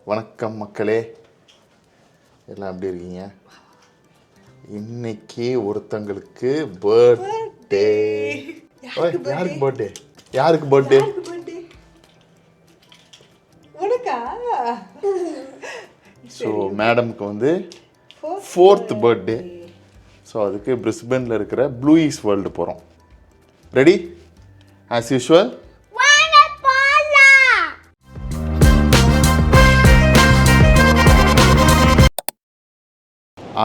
வணக்கம் மக்களே, எல்லாம் எப்படி இருக்கீங்க? இன்னைக்கு ஒருத்தங்களுக்கு பர்த்டே. யாருக்கு பர்த்டே? யாருக்கு பர்த்டே? ஸோ மேடம்க்கு வந்து 4th பர்த்டே. ஸோ அதுக்கு பிரிஸ்பனில் இருக்கிற ப்ளூயிஸ் வேர்ல்டு போகிறோம். Ready as usual?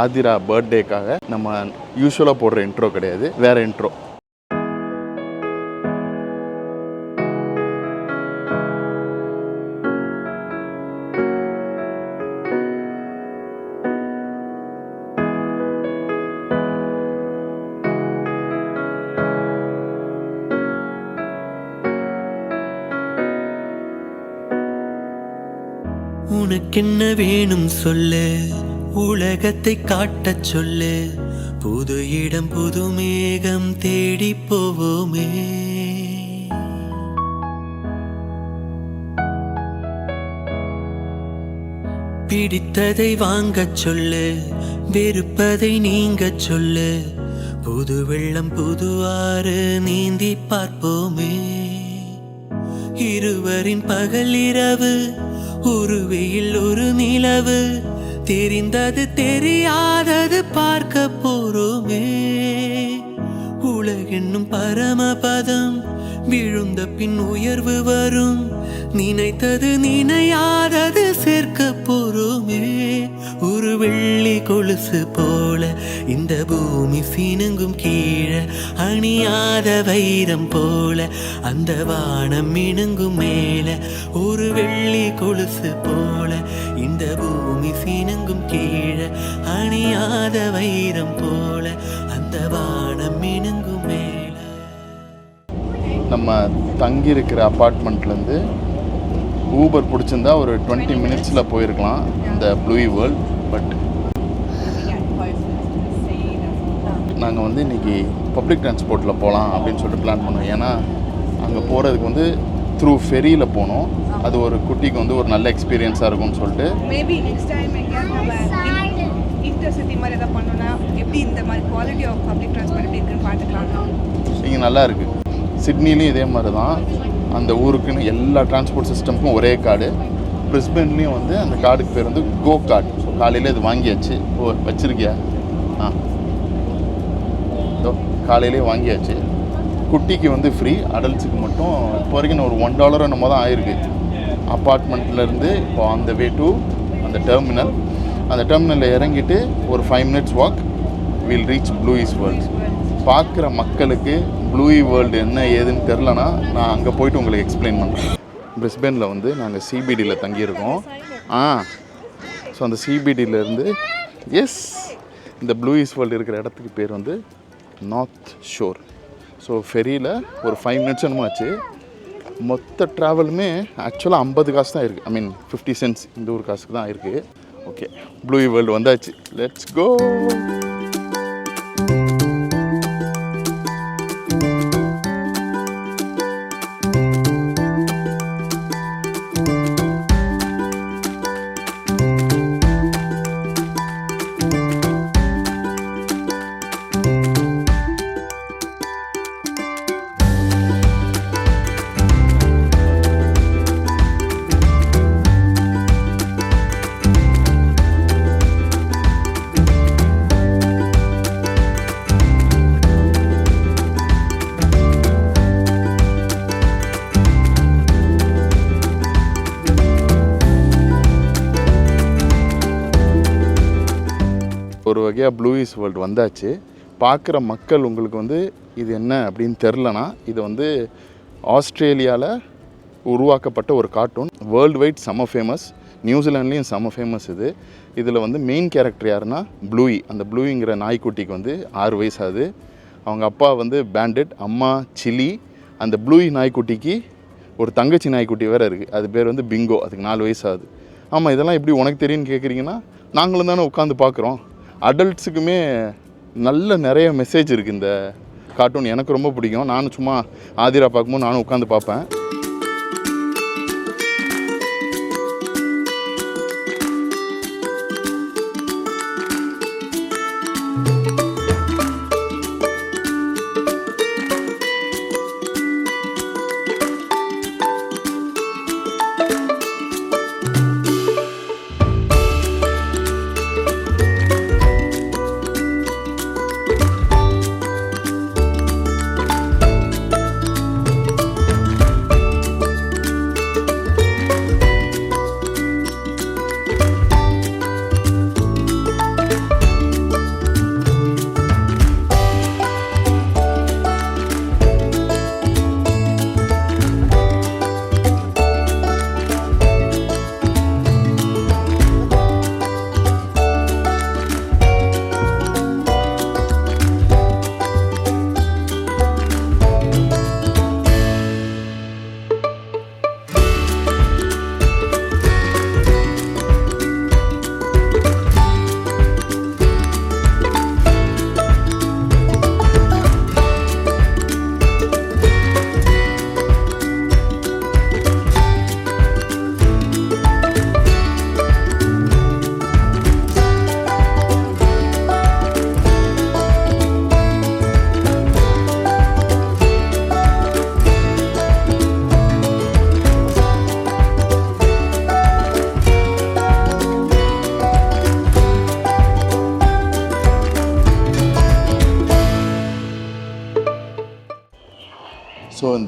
ஆதிரா பர்த்டேக்காக நம்ம யூஸ்வலாக போடுற இன்ட்ரோ கிடையாது, வேற இன்ட்ரோ. உனக்கென்ன வேணும் சொல்லு, உலகத்தை காட்டச் சொல்லு, புது இடம் புது மேகம் தேடி போவோமே. பிடித்ததை வாங்கச் சொல்லு, வெறுப்பதை நீங்கச் சொல்லு, புது வெள்ளம் புது ஆறு நீந்தி பார்ப்போமே. இருவரின் பகல் இரவு, ஒரு வெயில் ஒரு நிலவு, தெரிந்தது தெரியாதது பார்க்க போறோமே. உலகென்னும் பரமபதம், விழுந்த பின் உயர்வு வரும், நினைத்தது நினையாதது சேர்க்க போறோமே. ஒரு வெள்ளி கொலுசு போல இந்த பூமி சீனங்கும் கீழே, அணியாத வைரம் போல அந்த வானம் மினுங்கும் மேல. ஒரு வெள்ளி கொலுசு போல இந்த பூமி சீனங்கும் கீழே, அணியாத வைரம் போல அந்த வானம் மினுங்கும் மேல. நம்ம தங்கி இருக்கிற அப்பார்ட்மெண்ட்லேருந்து ஊபர் பிடிச்சிருந்தா ஒரு 20 மினிட்ஸில் போயிருக்கலாம் இந்த ப்ளூயி வேர்ல்ட். பட் நாங்கள் வந்து இன்றைக்கி பப்ளிக் டிரான்ஸ்போர்ட்டில் போகலாம் அப்படின்னு சொல்லிட்டு பிளான் பண்ணோம். ஏன்னா அங்கே போகிறதுக்கு வந்து த்ரூ ஃபெரியில் போனோம். அது ஒரு குட்டிக்கு வந்து ஒரு நல்ல எக்ஸ்பீரியன்ஸாக இருக்கும்னு சொல்லிட்டு. மேபி நெக்ஸ்ட் டைம் இன்டர்சிட்டி மாதிரி எதாவது பண்ணோன்னா எப்படி இந்த மாதிரி குவாலிட்டி ஆஃப் பப்ளிக் டிரான்ஸ்போர்ட் எப்படி இருக்குன்னு பார்த்துக்கலாம். இங்கே நல்லா இருக்குது. சிட்னிலையும் இதே மாதிரி தான், அந்த ஊருக்குன்னு எல்லா டிரான்ஸ்போர்ட் சிஸ்டமுக்கும் ஒரே கார்டு. பிரிஸ்பன்லேயும் வந்து அந்த கார்டுக்கு பேர் வந்து கோ கார்டு. ஸோ காலையில் இது வாங்கியாச்சு. ஓ வச்சுருக்கியா? இதோ காலையிலே வாங்கியாச்சு. குட்டிக்கு வந்து ஃப்ரீ, அடல்ட்ஸுக்கு மட்டும் இப்போ வரைக்கும் ஒரு $1 என்னமோ தான் ஆயிருக்கு. அப்பார்ட்மெண்ட்லேருந்து இப்போ அந்த வே டு அந்த டெர்மினல். அந்த டெர்மினலில் இறங்கிட்டு ஒரு 5 minutes walk will reach Bluey's world. பார்க்குற மக்களுக்கு ப்ளூயி வேர்ல்டு என்ன ஏதுன்னு தெரிலனா நான் அங்கே போய்ட்டு உங்களுக்கு எக்ஸ்பிளைன் பண்ணுறேன். பிரிஸ்பேனில் வந்து நாங்கள் சிபிடியில் தங்கியிருக்கோம். ஸோ அந்த சிபிடியிலேருந்து இந்த ப்ளூயிஸ் வேர்ல்டு இருக்கிற இடத்துக்கு பேர் வந்து நார்த் ஷோர். ஸோ ஃபெரியில் ஒரு 5 minutes என்னமோ ஆச்சு. மொத்த ட்ராவலுமே ஆக்சுவலாக 50 காசு தான் இருக்குது. ஐ மீன் 50 cents இந்த ஒரு காசுக்கு தான் இருக்குது. ஓகே, ப்ளூயி வேர்ல்டு வந்தாச்சு. Let's go. ஒரு வகையாக ப்ளூயிஸ் வேர்ல்டு வந்தாச்சு. பார்க்குற மக்கள் உங்களுக்கு வந்து இது என்ன அப்படின்னு தெரிலனா, இது வந்து ஆஸ்திரேலியாவில் உருவாக்கப்பட்ட ஒரு கார்ட்டூன். வேர்ல்டு வைட் செம்ம ஃபேமஸ், நியூசிலாண்ட்லேயும் செம்ம ஃபேமஸ். இதில் வந்து மெயின் கேரக்டர் யாருன்னா ப்ளூயி. அந்த ப்ளூயிங்கிற நாய்க்குட்டிக்கு வந்து 6 வயசு ஆகுது. அவங்க அப்பா வந்து பேண்டட், அம்மா சில்லி. அந்த ப்ளூயி நாய்க்குட்டிக்கு ஒரு தங்கச்சி நாய்க்குட்டி வேறு இருக்குது, அது பேர் வந்து பிங்கோ. அதுக்கு 4 வயசு ஆகுது. ஆமாம், இதெல்லாம் எப்படி உனக்கு தெரியும்னு கேட்குறீங்கன்னா, நாங்களும் தானே உட்காந்து பார்க்குறோம். அடல்ட்ஸுக்குமே நல்ல நிறைய மெசேஜ் இருக்குது இந்த கார்ட்டூன். எனக்கு ரொம்ப பிடிக்கும். நானும் சும்மா ஆதிரா பார்க்கும்போது நானும் உட்காந்து பார்ப்பேன்.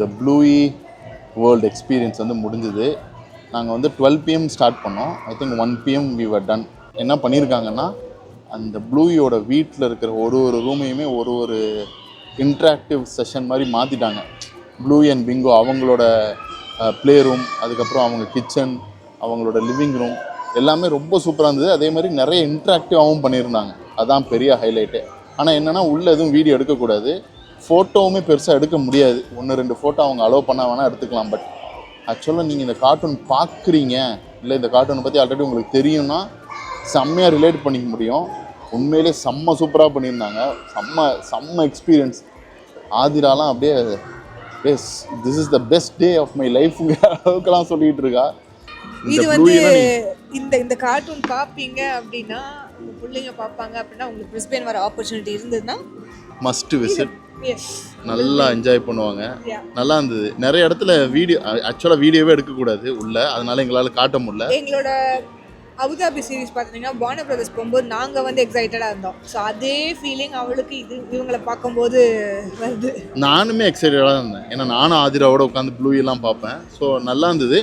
இந்த ப்ளூயி வேர்ல்டு எக்ஸ்பீரியன்ஸ் வந்து முடிஞ்சுது. நாங்கள் வந்து 12 PM ஸ்டார்ட் பண்ணோம். I think 1 PM we were done. என்ன பண்ணியிருக்காங்கன்னா அந்த ப்ளூயோட வீட்டில் இருக்கிற ஒரு ரூமையுமே ஒரு இன்ட்ராக்டிவ் செஷன் மாதிரி மாற்றிட்டாங்க. ப்ளூ அண்ட் பிங்கோ அவங்களோட ப்ளே ரூம், அதுக்கப்புறம் அவங்க கிச்சன், அவங்களோட லிவிங் ரூம் எல்லாமே ரொம்ப சூப்பராக இருந்தது. அதே மாதிரி நிறைய இன்ட்ராக்டிவாகவும் பண்ணியிருந்தாங்க. அதான் பெரிய ஹைலைட்டு. ஆனால் என்னென்னா உள்ளே எதுவும் வீடியோ எடுக்கக்கூடாது, ஃபோட்டோவுமே பெருசாக எடுக்க முடியாது. 1-2 ஃபோட்டோ அவங்க அலோவ் பண்ண வேணால் எடுத்துக்கலாம். பட் ஆக்சுவலாக நீங்கள் இந்த கார்ட்டூன் பார்க்குறீங்க, இல்லை இந்த கார்ட்டூனை பற்றி ஆல்ரெடி உங்களுக்கு தெரியும்னா செம்மையாக ரிலேட் பண்ணிக்க முடியும். உண்மையிலே செம்ம சூப்பராக பண்ணியிருந்தாங்க. செம்ம எக்ஸ்பீரியன்ஸ். ஆதிராலாம் அப்படியே this is the best day of my லைஃப்ங்க அளவுக்குலாம் சொல்லிகிட்டு இருக்கா. இது வந்து இந்த கார்ட்டூன் பார்ப்பீங்க அப்படின்னா, உங்கள் பிள்ளைங்க பார்ப்பாங்க அப்படின்னா, உங்களுக்கு பிரிஸ்பேன் வர ஆப்பர்ச்சுனிட்டி இருந்ததுன்னா மஸ்ட் விசிட். நல்லா என்ஜாய் பண்ணுவாங்க. நல்லா இருந்தது. நிறைய இடத்துல ஆக்சுவலாக வீடியோவே எடுக்கக்கூடாது உள்ள, அதனால எங்களால் காட்ட முடியல. எங்களோட அபுதாபி சீரிஸ் பார்த்தீங்கன்னா வார்னர் பிரதர்ஸ் போகும்போது நாங்கள் வந்து எக்ஸைட்டடாக இருந்தோம். ஸோ அதே ஃபீலிங் அவளுக்கு இவங்களை பார்க்கும்போது வருது. நானுமே எக்ஸைட்டடாக இருந்தேன். ஏன்னா நானும் ஆதிராவோட உட்காந்து ப்ளூ எல்லாம் பார்ப்பேன். ஸோ நல்லா இருந்தது.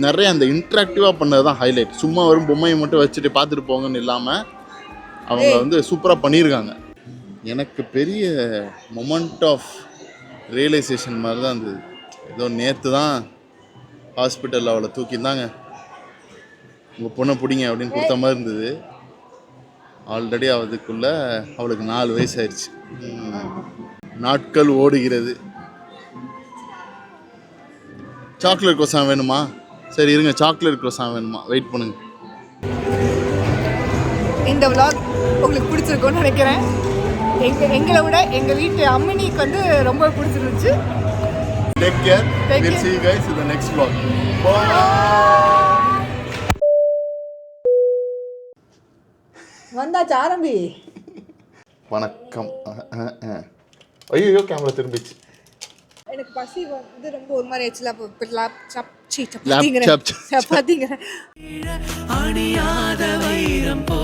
நிறைய அந்த இன்ட்ராக்டிவாக பண்ணது தான் ஹைலைட். சும்மா வரும் பொம்மையை மட்டும் வச்சுட்டு பார்த்துட்டு போங்கன்னு இல்லாமல் அவங்க வந்து சூப்பராக பண்ணியிருக்காங்க. எனக்கு பெரிய மொமெண்ட் ஆஃப் ரியலைசேஷன் மாதிரி தான் இருந்தது. ஏதோ நேற்று தான் ஹாஸ்பிட்டலில் அவளை தூக்கியிருந்தாங்க, உங்கள் பொண்ணை பிடிங்க அப்படின்னு கொடுத்த மாதிரி இருந்தது. ஆல்ரெடி அதுக்குள்ளே அவளுக்கு 4 வயசு ஆயிடுச்சு. நாட்கள் ஓடுகிறது. சாக்லேட் croissant வேணுமா? சரி இருங்க, சாக்லேட் croissant வேணுமா? வெயிட் பண்ணுங்க. இந்த vlog உங்களுக்கு பிடிச்சிருக்கும்னு நினைக்கிறேன். எங்களை விட எங்கள் வீட்டு அம்மினிக்கு வந்து ரொம்ப பிடிச்சிருந்துச்சு. Take care. We'll see you guys in the next vlog. Bye. வந்தாச்சு, ஆரம்பி. வணக்கம். ஐயோ கேமரா திரும்பிச்சு. எனக்கு பசி வந்து ரொம்ப ஒரு மாதிரி லேப்டாப் சப்பாத்திங்க அணியாத வைரம் போ